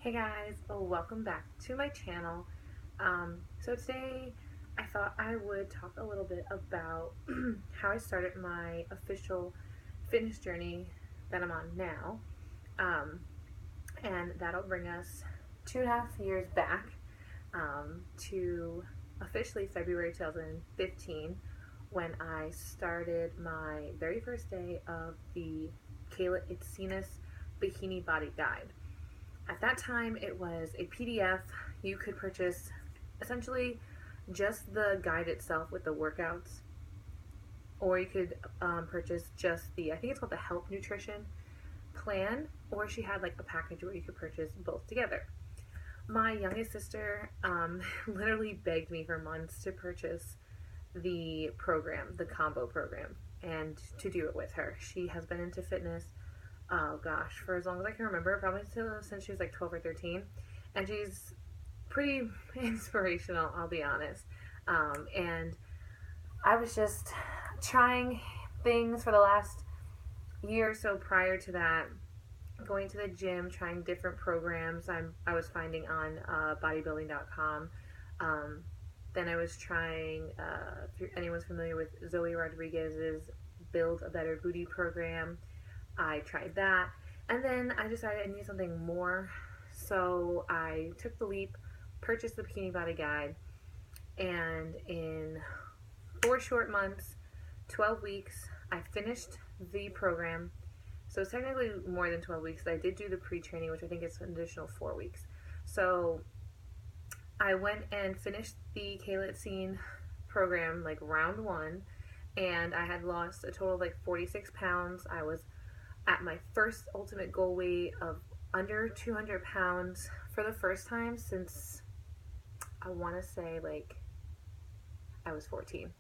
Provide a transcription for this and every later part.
Hey guys, welcome back to my channel. So today I thought I would talk a little bit about how I started my official fitness journey that I'm on now. Um, and that'll bring us 2.5 years back to officially February 2015 when I started my very first day of the Kayla Itsinas Bikini Body Guide. At that time, it was a PDF. You could purchase essentially just the guide itself with the workouts, or you could purchase just I think it's called the Health Nutrition plan, or she had like a package where you could purchase both together. My youngest sister literally begged me for months to purchase the program, the combo program, and to do it with her. She has been into fitness, oh gosh, for as long as I can remember, probably since she was like 12 or 13. And she's pretty inspirational, I'll be honest. And I was just trying things for the last year or so prior to that, going to the gym, trying different programs I was finding on bodybuilding.com. Then I was trying, if anyone's familiar with Zoe Rodriguez's Build a Better Booty program, I tried that. And then I decided I needed something more. So I took the leap, purchased the Bikini Body Guide, and in 4 short months, 12 weeks, I finished the program. So it's technically more than 12 weeks. I did do the pre-training, which I think is an additional 4 weeks. So I went and finished the Kayla Itsinas program, like round one, and I had lost a total of like 46 pounds. I was at my first ultimate goal weight of under 200 pounds for the first time since I want to say like I was 14.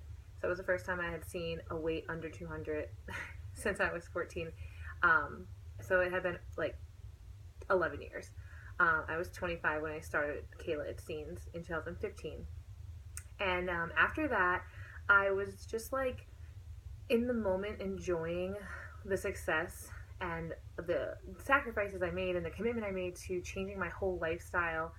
So it was the first time I had seen a weight under 200 since I was 14. So it had been like 11 years. I was 25 when I started Kayla Itsinas in 2015. And after that, I was just like in the moment enjoying the success and the sacrifices I made and the commitment I made to changing my whole lifestyle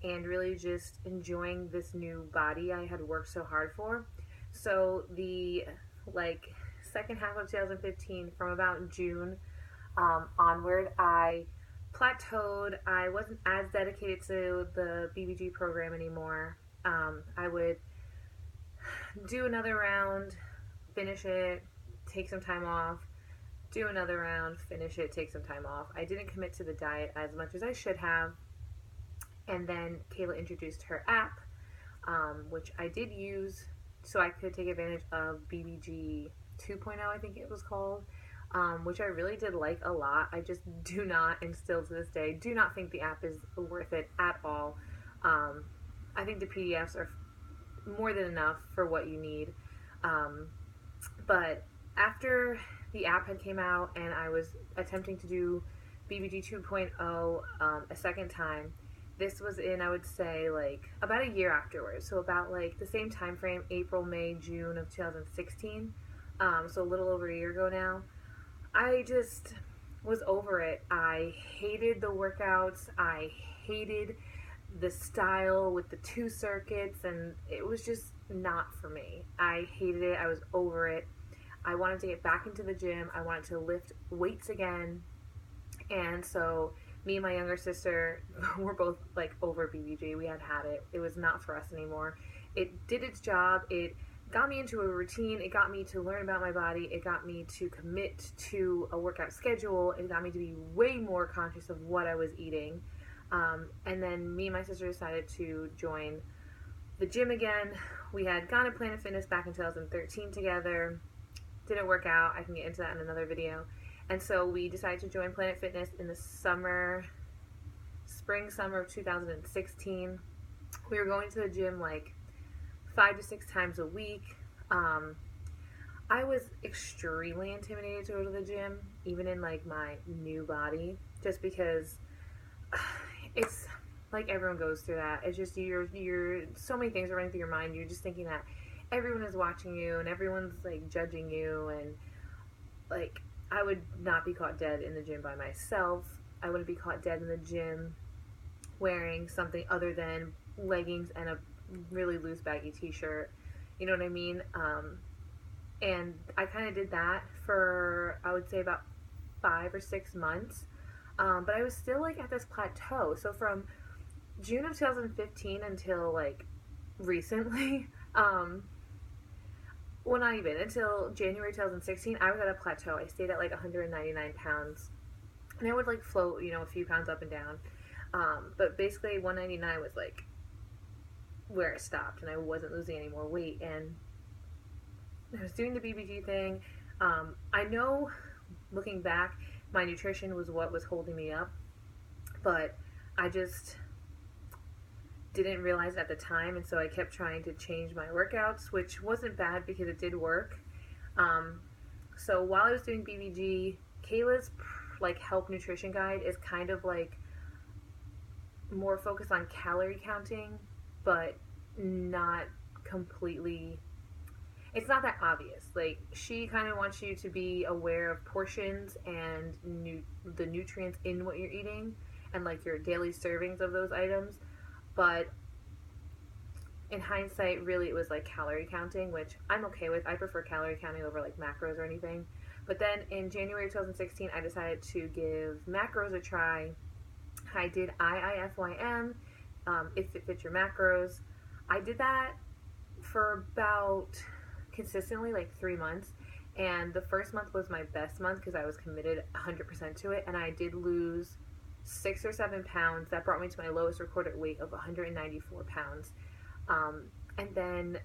and really just enjoying this new body I had worked so hard for. So the like second half of 2015, from about June onward, I plateaued. I wasn't as dedicated to the BBG program anymore. I would do another round, finish it, take some time off, do another round, finish it, take some time off. I didn't commit to the diet as much as I should have. And then Kayla introduced her app, which I did use so I could take advantage of BBG 2.0, I think it was called, which I really did like a lot. I just do not, and still to this day, do not think the app is worth it at all. I think the PDFs are more than enough for what you need. But after the app had came out and I was attempting to do BBG 2.0 a second time, this was in, I would say, like about a year afterwards. So about like the same time frame, April, May, June of 2016. So a little over a year ago now. I just was over it. I hated the workouts. I hated the style with the 2 circuits, and it was just not for me. I hated it. I was over it. I wanted to get back into the gym. I wanted to lift weights again. And so me and my younger sister were both like over BBG. We had it. It was not for us anymore. It did its job. It got me into a routine. It got me to learn about my body. It got me to commit to a workout schedule. It got me to be way more conscious of what I was eating. And then me and my sister decided to join the gym again. We had gone to Planet Fitness back in 2013 together. Didn't work out. I can get into that in another video. And so we decided to join Planet Fitness in the spring, summer of 2016. We were going to the gym like 5 to 6 times a week. I was extremely intimidated to go to the gym, even in like my new body, just because it's like everyone goes through that. It's just you're so many things are running through your mind. You're just thinking that everyone is watching you and everyone's like judging you, and like I would not be caught dead in the gym by myself. I wouldn't be caught dead in the gym wearing something other than leggings and a really loose baggy t-shirt. You know what I mean? And I kind of did that for, I would say, about 5 or 6 months. But I was still like at this plateau. So from June of 2015 until like recently, well, not even until January 2016, I was at a plateau. I stayed at like 199 pounds, and I would like float, a few pounds up and down. But basically, 199 was like where it stopped, and I wasn't losing any more weight. And I was doing the BBG thing. I know, looking back, my nutrition was what was holding me up, but I just didn't realize it at the time, and so I kept trying to change my workouts, which wasn't bad because it did work. So while I was doing BBG, Kayla's like health nutrition guide is kind of like more focused on calorie counting, but not completely, it's not that obvious. Like, she kind of wants you to be aware of portions and the nutrients in what you're eating, and like your daily servings of those items. But in hindsight, really it was like calorie counting, which I'm okay with. I prefer calorie counting over like macros or anything. But then in January 2016, I decided to give macros a try. I did IIFYM, if it fits your macros. I did that for about consistently like 3 months, and the first month was my best month because I was committed 100% to it, and I did lose 6 or 7 pounds. That brought me to my lowest recorded weight of 194 pounds. And then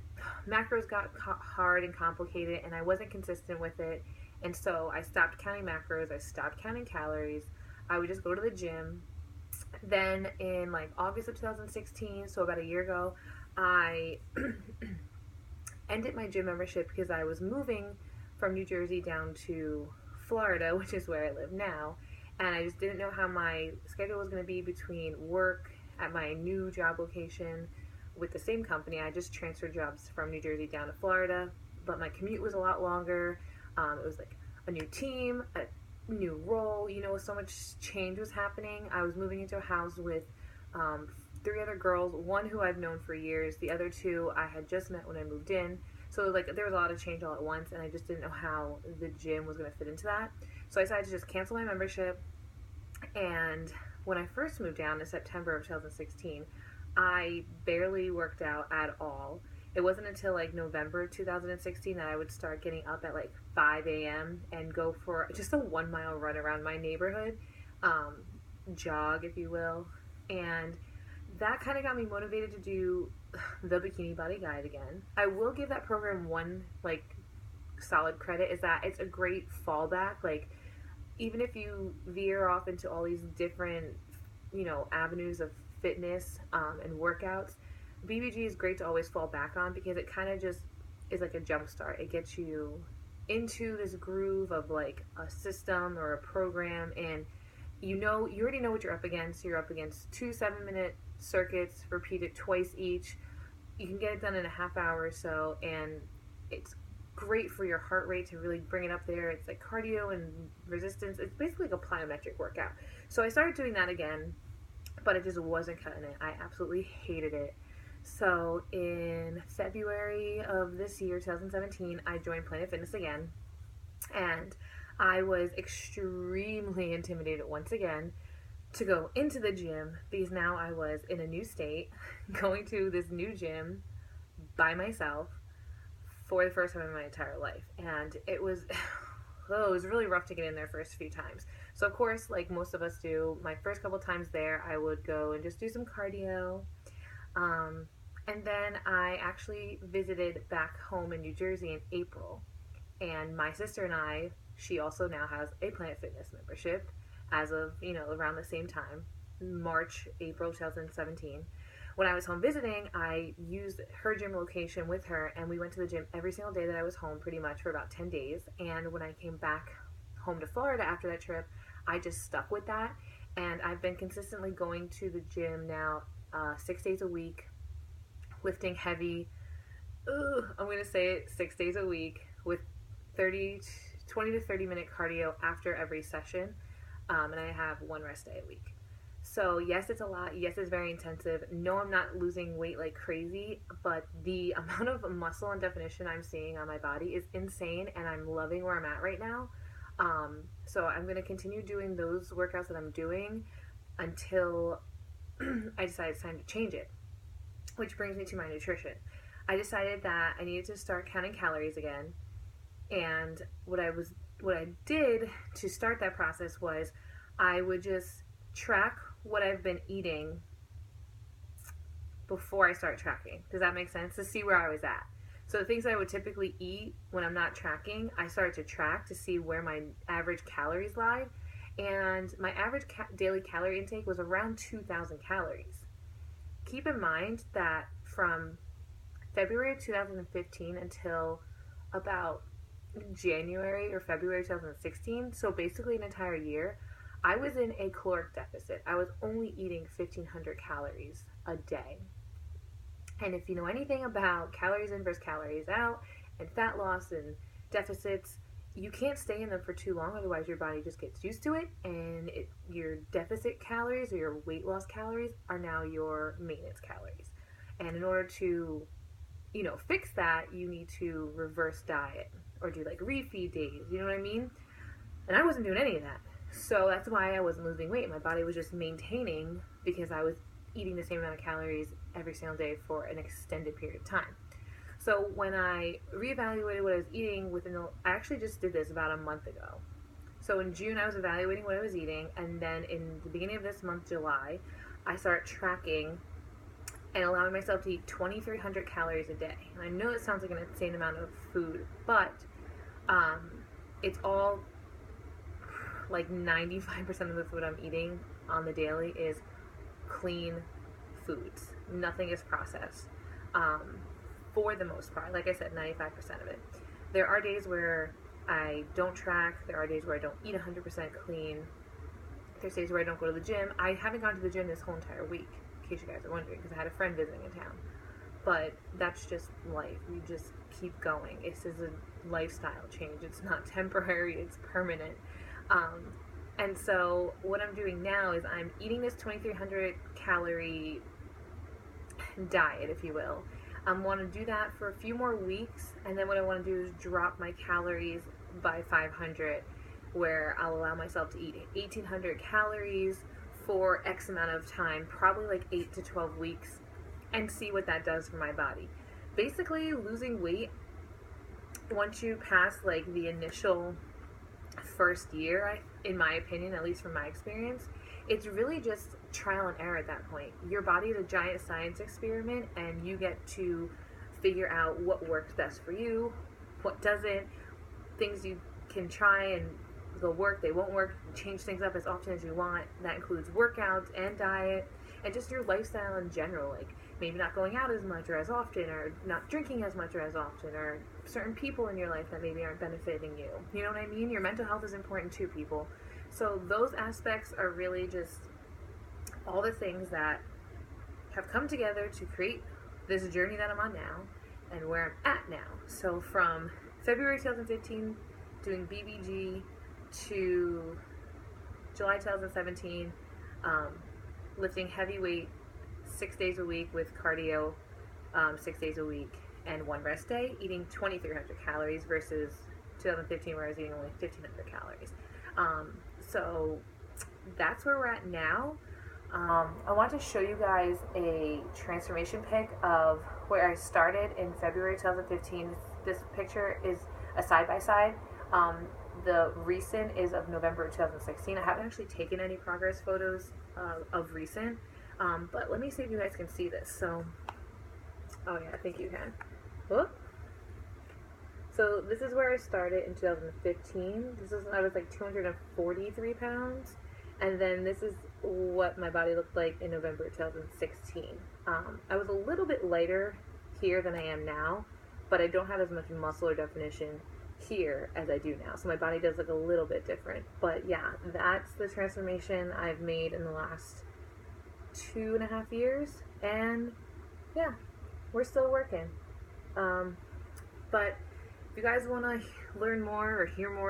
macros got hard and complicated, and I wasn't consistent with it, and so I stopped counting macros. I stopped counting calories. I would just go to the gym. Then in like August of 2016, so about a year ago, I ended my gym membership because I was moving from New Jersey down to Florida, which is where I live now, and I just didn't know how my schedule was going to be between work at my new job location with the same company. I just transferred jobs from New Jersey down to Florida, but my commute was a lot longer. It was like a new team, a new role, so much change was happening. I was moving into a house with 3 other girls, one who I've known for years, the other 2 I had just met when I moved in. So like there was a lot of change all at once, and I just didn't know how the gym was going to fit into that. So I decided to just cancel my membership. And when I first moved down in September of 2016, I barely worked out at all. It wasn't until like November 2016 that I would start getting up at like 5 a.m. and go for just a 1-mile run around my neighborhood, jog, if you will. And that kind of got me motivated to do the Bikini Body Guide again. I will give that program one like solid credit, is that it's a great fallback. Like, even if you veer off into all these different, avenues of fitness and workouts, BBG is great to always fall back on because it kind of just is like a jump start. It gets you into this groove of like a system or a program, and you already know what you're up against. You're up against 2 7-minute circuits repeated twice each. You can get it done in a half hour or so, and it's great for your heart rate to really bring it up there. It's like cardio and resistance. It's basically like a plyometric workout. So I started doing that again, but it just wasn't cutting it. I absolutely hated it. So in February of this year, 2017, I joined Planet Fitness again, and I was extremely intimidated once again to go into the gym because now I was in a new state, going to this new gym by myself for the first time in my entire life. And it was it was really rough to get in there first few times. So of course, like most of us do, my first couple times there, I would go and just do some cardio. And then I actually visited back home in New Jersey in April. And my sister and I, she also now has a Planet Fitness membership as of, around the same time, March, April 2017. When I was home visiting, I used her gym location with her, and we went to the gym every single day that I was home pretty much for about 10 days. And when I came back home to Florida after that trip, I just stuck with that. And I've been consistently going to the gym now 6 days a week, lifting heavy. I'm going to say it, 6 days a week with 20 to 30 minute cardio after every session. And I have one rest day a week. So yes, it's a lot. Yes, it's very intensive. No, I'm not losing weight like crazy, but the amount of muscle and definition I'm seeing on my body is insane, and I'm loving where I'm at right now. So I'm gonna continue doing those workouts that I'm doing until I decide it's time to change it. Which brings me to my nutrition. I decided that I needed to start counting calories again, and what I did to start that process was I would just track what I've been eating before I start tracking. Does that make sense? To see where I was at. So the things I would typically eat when I'm not tracking, I started to track to see where my average calories lie. And my average daily calorie intake was around 2,000 calories. Keep in mind that from February of 2015 until about January or February 2016, so basically an entire year, I was in a caloric deficit. I was only eating 1,500 calories a day. And if you know anything about calories in versus calories out and fat loss and deficits, you can't stay in them for too long, otherwise your body just gets used to it, and your deficit calories or your weight loss calories are now your maintenance calories. And in order to, fix that, you need to reverse diet or do like refeed days, you know what I mean? And I wasn't doing any of that. So that's why I wasn't losing weight. My body was just maintaining because I was eating the same amount of calories every single day for an extended period of time. So when I reevaluated what I was eating I actually just did this about a month ago. So in June, I was evaluating what I was eating, and then in the beginning of this month, July, I started tracking and allowing myself to eat 2,300 calories a day. And I know it sounds like an insane amount of food, but it's all like 95% of the food I'm eating on the daily is clean foods. Nothing is processed. For the most part, like I said, 95% of it. There are days where I don't track. There are days where I don't eat 100% clean. There's days where I don't go to the gym. I haven't gone to the gym this whole entire week, in case you guys are wondering, because I had a friend visiting in town. But that's just life. You just keep going. This is a lifestyle change. It's not temporary. It's permanent. And so what I'm doing now is I'm eating this 2,300 calorie diet, if you will. I want to do that for a few more weeks, and then what I want to do is drop my calories by 500, where I'll allow myself to eat 1,800 calories for X amount of time, probably like 8 to 12 weeks, and see what that does for my body. Basically, losing weight, once you pass like the initial first year, in my opinion, at least from my experience, it's really just trial and error at that point. Your body is a giant science experiment, and you get to figure out what works best for you, what doesn't, things you can try and they'll work, they won't work, change things up as often as you want. That includes workouts and diet and just your lifestyle in general, like maybe not going out as much or as often, or not drinking as much or as often, or certain people in your life that maybe aren't benefiting you. You know what I mean? Your mental health is important too, people. So those aspects are really just all the things that have come together to create this journey that I'm on now and where I'm at now. So from February 2015 doing BBG to July 2017, lifting heavy weight 6 days a week with cardio 6 days a week and one rest day, eating 2,300 calories versus 2015 where I was eating only 1,500 calories. So that's where we're at now. I want to show you guys a transformation pic of where I started in February 2015. This picture is a side-by-side. The recent is of November 2016. I haven't actually taken any progress photos of recent, but let me see if you guys can see this. So, oh yeah, I think you can. Whoop. So this is where I started in 2015. I was like 243 pounds. And then this is what my body looked like in November 2016. I was a little bit lighter here than I am now, but I don't have as much muscle or definition here as I do now. So my body does look a little bit different. But yeah, that's the transformation I've made in the last 2.5 years. And yeah, we're still working. But if you guys want to learn more or hear more